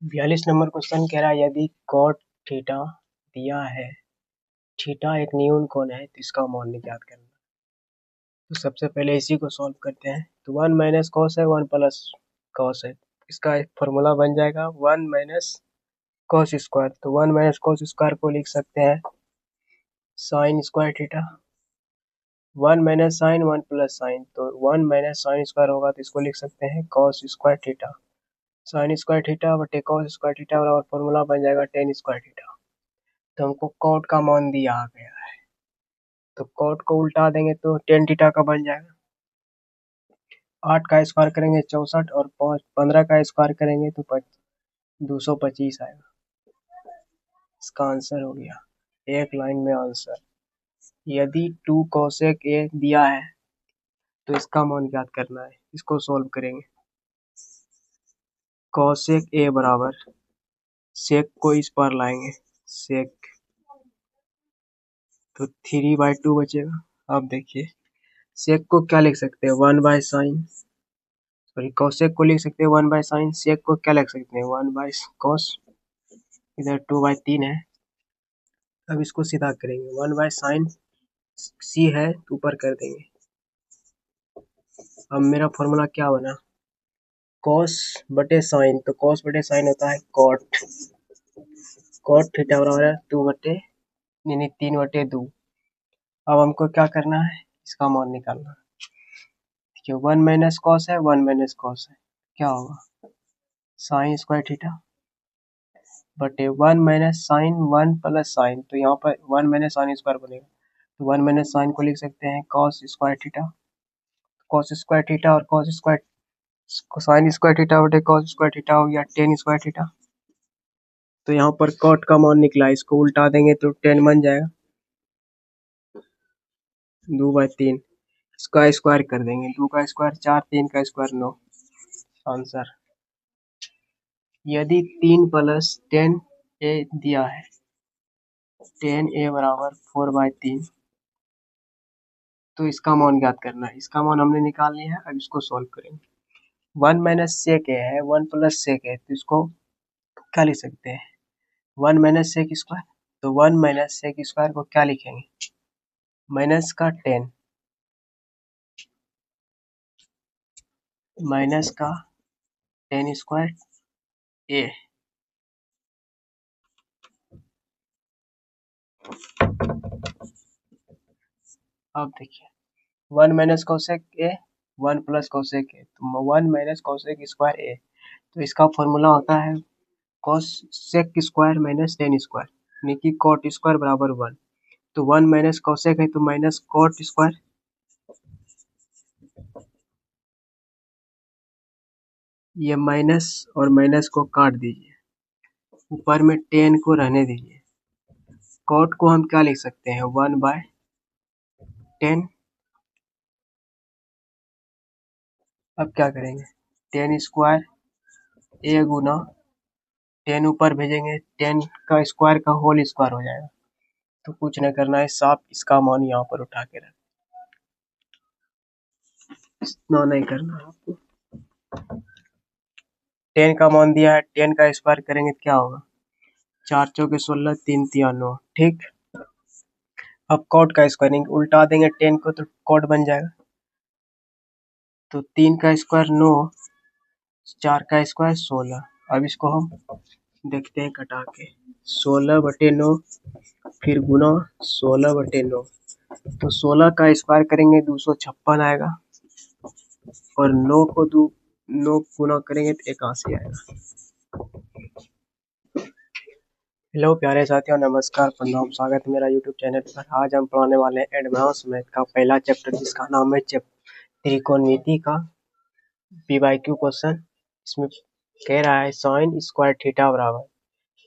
42 number question कह रहा है यदि कॉट थीटा दिया है, थीटा एक न्यून कोण है तो इसका मान ज्ञात करना। तो सबसे पहले इसी को सॉल्व करते हैं। तो 1 माइनस कॉस है 1 प्लस कॉस है, इसका एक फॉर्मूला बन जाएगा 1 माइनस कॉस स्क्वायर। तो 1 माइनस कॉस स्क्वायर को लिख सकते हैं sine square theta. 1 minus sine 1 plus sine, तो 1 माइनस साइन स्क्वायर होगा तो इसको लिख सकते हैं cos square theta. Sign square theta बटे कॉस स्क्वायर थीटा और फॉर्मूला बन जाएगा टेन स्क्वायर थीटा। तो हमको कॉट का मान दिया आ गया है, तो कॉट को उल्टा देंगे तो टेन थीटा का बन जाएगा। 8 का स्क्वायर करेंगे 64 और 15 का स्क्वायर करेंगे तो 225 आएगा। इसका आंसर हो गया एक लाइन में आंसर। यदि 2 कोसेक ए दिया है तो इसका मान ज्ञात करना है। इसको सोल्व करेंगे। कोसेक ए बराबर सेक को इस पर लाएंगे, सेक तो 3/2 बचेगा। अब देखिए सेक को क्या लिख सकते हैं 1 बाय साइन, सॉरी कोसेक को लिख सकते हैं 1 बाय साइन। सेक को क्या लिख सकते हैं 1 बाय कॉस, इधर 2/3 है। अब इसको सीधा करेंगे 1 बाय साइन सी है तो ऊपर कर देंगे। अब मेरा फॉर्मूला क्या बना कॉस बटे साइन, तो कॉस बटे साइन होता है कॉट, कॉट थीटा बराबर है 3/2। अब हमको क्या करना है इसका मान निकालना। देखिए 1 माइनस कॉस है 1 माइनस कॉस है, क्या होगा साइन स्क्वायर थीटा बटे 1 माइनस साइन 1 प्लस साइन, तो यहाँ पर 1 माइनस साइन स्क्वायर बनेगा तो 1 माइनस साइन को लिख सकते हैं cos square theta. Cos square theta और cos square sine square theta बटे कॉस स्क्वायर थीटा हो गया टेन स्क्वायर थीटा। तो यहाँ पर कॉट का मान निकला, इसको उल्टा देंगे तो 10 बन जाएगा 2/3। इसका स्क्वायर कर देंगे 2 का स्क्वायर 4, 3 का स्क्वायर 9। आंसर यदि 3 प्लस 10 ए दिया है 10 ए बराबर 4/3, तो इसका मान ज्ञात करना है। इसका मान हमने निकाल लिया है, अब इसको सॉल्व करेंगे। 1 माइनस सेक ए है 1 प्लस सेक है, तो इसको क्या लिख सकते हैं 1 माइनस सेक स्क्वायर। तो 1 माइनस सेक स्क्वायर को क्या लिखेंगे माइनस का 10 माइनस का 10 स्क्वायर ए। अब देखिए 1 माइनस कोसेक ए 1 प्लस कोसेक ए, तो 1 माइनस कोसेक स्क्वायर ए, तो इसका फॉर्मूला होता है कोसेक स्क्वायर माइनस 10 स्क्वायर, यानी कि कॉट स्क्वायर बराबर 1। तो 1 माइनस कोसेक है तो माइनस कॉट स्क्वायर, ये माइनस और माइनस को काट दीजिए, ऊपर में 10 को रहने दीजिए। कॉट को हम क्या लिख सकते हैं 1/10। अब क्या करेंगे 10 स्क्वायर ए गुना 10 ऊपर भेजेंगे 10 का स्क्वायर का होल स्क्वायर हो जाएगा। तो कुछ नहीं करना है, साफ इसका मान यहाँ पर उठा के रख, इतना नहीं करना है आपको। 10 का मान दिया है 10 का स्क्वायर करेंगे तो क्या होगा 4 चौके 16 3 तिया 9, ठीक। अब कॉट का स्क्वायरिंग उल्टा देंगे 10 को तो कॉट बन जाएगा। तो 3 का स्क्वायर 9, 4 का स्क्वायर 16। अब इसको हम देखते हैं कटा के 16/9 फिर गुना 16/9, तो 16 का स्क्वायर करेंगे 256 आएगा और 9 को 9 गुना करेंगे तो 81 आएगा। हेलो प्यारे साथियों, नमस्कार, प्रणाम, स्वागत है मेरा यूट्यूब चैनल पर। आज हम पढ़ाने वाले हैं एडवांस मैथ का पहला चैप्टर जिसका नाम है त्रिकोणमिति का PYQ क्वेश्चन। इसमें कह रहा है साइन स्क्वायर थीटा बराबर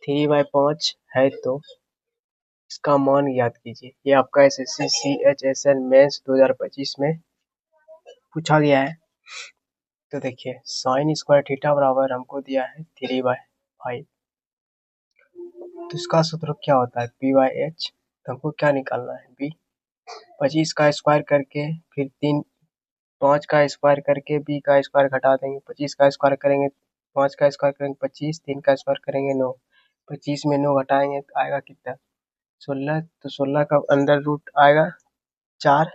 3/5 है तो इसका मान ज्ञात कीजिए। ये आपका SSC CHSL मेंस 2025 में पूछा गया है। तो देखिए साइन स्क्वायर थीटा बराबर हमको दिया है 3/5, तो इसका सूत्र क्या होता है P/H। तो हमको क्या निकालना है B। 25 का स्क्वायर करके फिर 5 का स्क्वायर करके B का स्क्वायर घटा देंगे, 25 का स्क्वायर करेंगे 5 का स्क्वायर करेंगे 25, 3 का स्क्वायर करेंगे 9, 25 में 9 घटाएंगे तो आएगा कितना 16, तो 16 का अंडर रूट आएगा 4,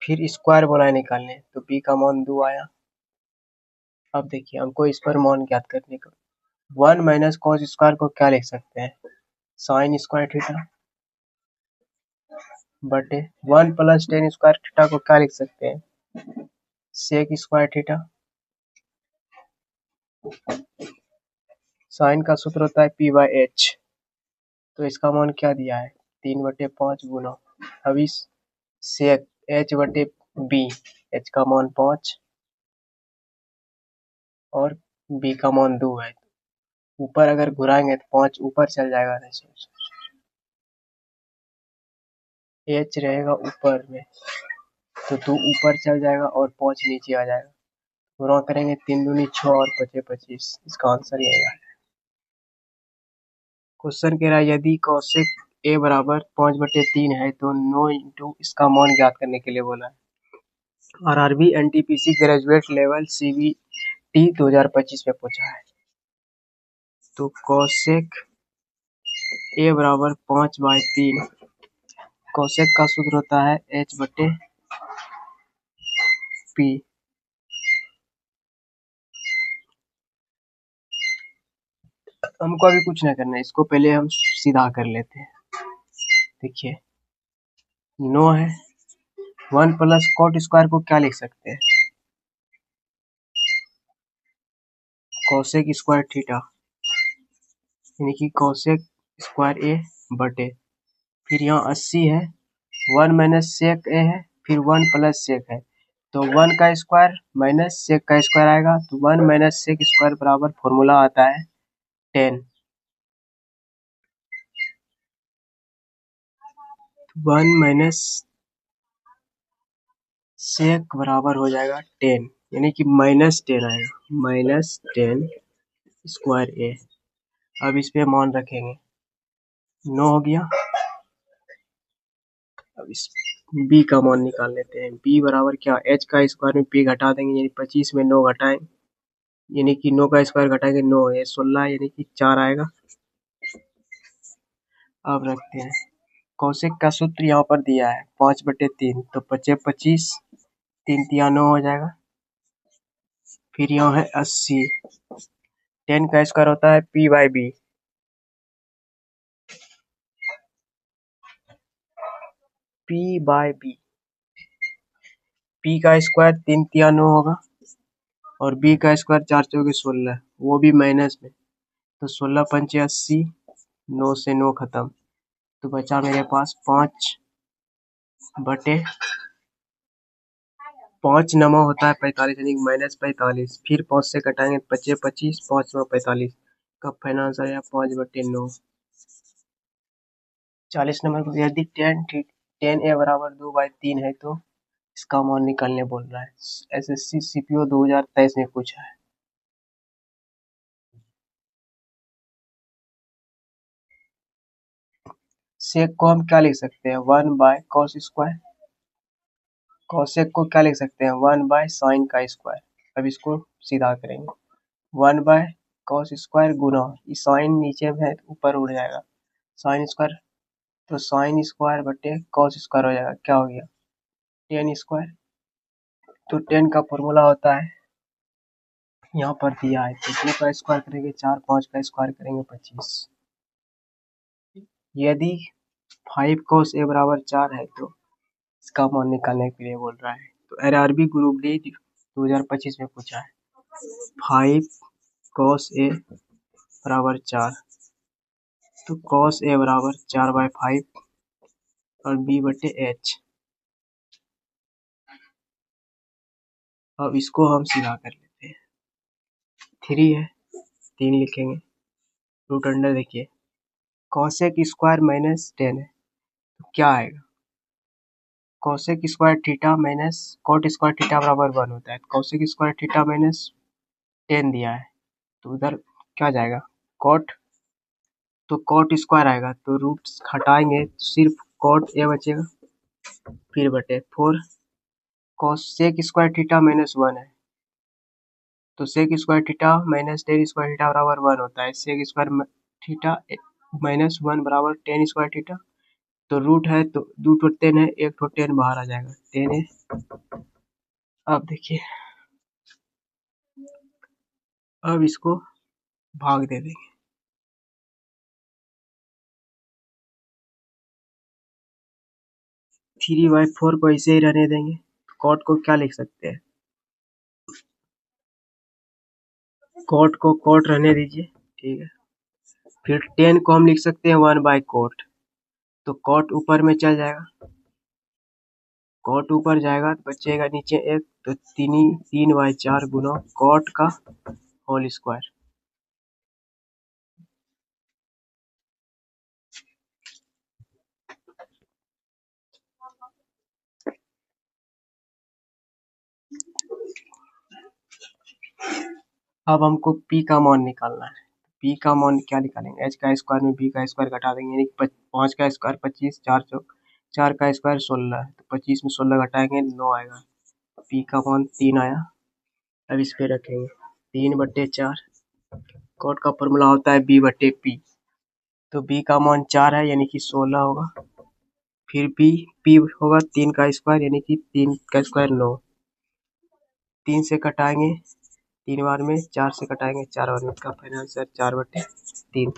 फिर स्क्वायर बोला है निकालने तो b का मान 2 आया। अब देखिए हमको इस पर मान ज्ञात करने का 1 माइनस कॉस स्क्वायर को क्या लिख सकते हैं साइन स्क्वायर थीटा बटे 1 प्लस टेन स्क्वायर थीटा को क्या लिख सकते हैं सेक स्क्वायर थीटा। साइन का सूत्र होता है पी बाई एच, तो इसका मान क्या दिया है 3/5 गुना अब इस सेक एच बटे बी, एच का मान 5 और बी का मान 2 है, ऊपर अगर घुराएंगे तो 5 ऊपर चल जाएगा, एच रहेगा ऊपर में तो 2 ऊपर चल जाएगा और 5 नीचे आ जाएगा, गुणा करेंगे 3 दूनी 6 और 5 25, इसका आंसर यही है। क्वेश्चन कह रहा है यदि कौशिक ए बराबर 5/3 है तो 9 इंटू इसका मान ज्ञात करने के लिए बोला है। RRB NTPC graduate level CBT 2025 में पूछा है। तो कौशिक ए बराबर 5/3, कौशिक का सूत्र होता है एच बटे पी। हमको अभी कुछ नहीं करना है, इसको पहले हम सीधा कर लेते हैं। देखिए 9 है, 1 प्लस कॉट स्क्वायर को क्या लिख सकते हैं कौशिक स्क्वायर थीटा, यानी कि कौशिक स्क्वायर ए बटे फिर यहाँ 80 है, 1 माइनस सेक ए है, फिर 1 प्लस सेक है, तो 1 का स्क्वायर माइनस सेक का स्क्वायर आएगा, तो 1 माइनस सेक स्क्वायर बराबर फॉर्मूला आता है 10, 1 माइनस सेक बराबर हो जाएगा 10, यानी कि -10 आएगा, -10 स्क्वायर ए। अब इस पे मान रखेंगे 9 हो गया। अब इस b का मान निकाल लेते हैं, b बराबर क्या h का स्क्वायर में p घटा देंगे, यानी 25 में 9 घटाएं, यानी कि 9 का स्क्वायर घटाएंगे 9 है 16, यानी कि 4 आएगा। अब रखते हैं कौशिक का सूत्र यहाँ पर दिया है 5/3, तो 5 25, 3 तिया 9 हो जाएगा, फिर यहाँ है 80, 10 का स्क्वायर होता है p by B, p by B, p का स्क्वायर 3 तिया 9 होगा और b का स्क्वायर 4 चौके 16, वो भी माइनस में, तो 16 पंचे 80, 9 से 9 खत्म, तो बचा मेरे पास 5 नमा होता है 45, यानी -45, फिर 5 से कटाएंगे 25 25, 5 9 45, का फाइनल आंसर है 5/9। 40 नंबर को यदि टेन ए बराबर 2/3 है तो इसका मान निकालने बोल रहा है, एसएससी सीपीओ 2023 में पूछा है। सेक को हम क्या लिख सकते हैं 1/cos², कौशिक को क्या लिख सकते हैं 1/sin का स्क्वायर। अब इसको सीधा करेंगे 1/cos² गुना साइन नीचे में है ऊपर उड़ जाएगा साइन स्क्वायर, तो साइन स्क्वायर बटे कॉस स्क्वायर हो जाएगा, क्या हो गया 10 स्क्वायर, तो 10 का फॉर्मूला होता है यहाँ पर दिया है, तो 2 का स्क्वायर करेंगे 4, 5 का स्क्वायर करेंगे 25। यदि 5 cos a बराबर 4 है तो इसका मान निकालने के लिए बोल रहा है। तो आरआरबी ग्रुप डी 2025 में पूछा है 5 cos a बराबर 4, तो cos a बराबर 4/5 और b बटे h। अब इसको हम सीधा कर लेते हैं, 3 है 3 लिखेंगे, रूट अंडर देखिए कौशिक स्क्वायर -10 है तो क्या आएगा cosec square theta minus cot square theta बराबर 1 होता है, कौशिक स्क्वायर थीटा -10 दिया है तो उधर क्या जाएगा कॉट, तो कॉट स्क्वायर आएगा तो रूट हटाएंगे तो सिर्फ कॉट ए बचेगा, फिर बटे 4 कौशिक स्क्वायर थीटा -1 है तो sec square theta minus tan square theta बराबर 1 होता है। सेक स्क्वायर थीटा माइनस 1 बराबर टेन स्क्वायर थीटा। तो रूट है तो 2 तो 10 है, 1 तो 10 बाहर आ जाएगा, 10 है। अब देखिए, अब इसको भाग दे देंगे। 3/4 को ऐसे ही रहने देंगे। कॉट को क्या लिख सकते हैं, कॉट को कॉट रहने दीजिए, ठीक है। फिर 10 को हम लिख सकते हैं 1/cot। तो कॉट ऊपर में चल जाएगा, कॉट ऊपर जाएगा तो बचेगा नीचे एक, तो 3/4 गुना कॉट का होल स्क्वायर। अब हमको p का मान निकालना है। p का मान क्या निकालेंगे, h का स्क्वायर में b का स्क्वायर घटा देंगे, यानी 5 का स्क्वायर 25, 4 का स्क्वायर 16 है, तो 25 में 16 घटाएंगे 9 आएगा। p का मान 3 आया। अब इस पे रखेंगे 3/4, कॉट का फॉर्मूला होता है b/p। तो b का मान 4 है, यानी कि 16 होगा। फिर p होगा 3 का स्क्वायर, यानी कि 3 का स्क्वायर 9, 3 से कटाएंगे 3 बार में, 4 से कटाएंगे 4 बार में, इसका फाइनल आंसर 4/3।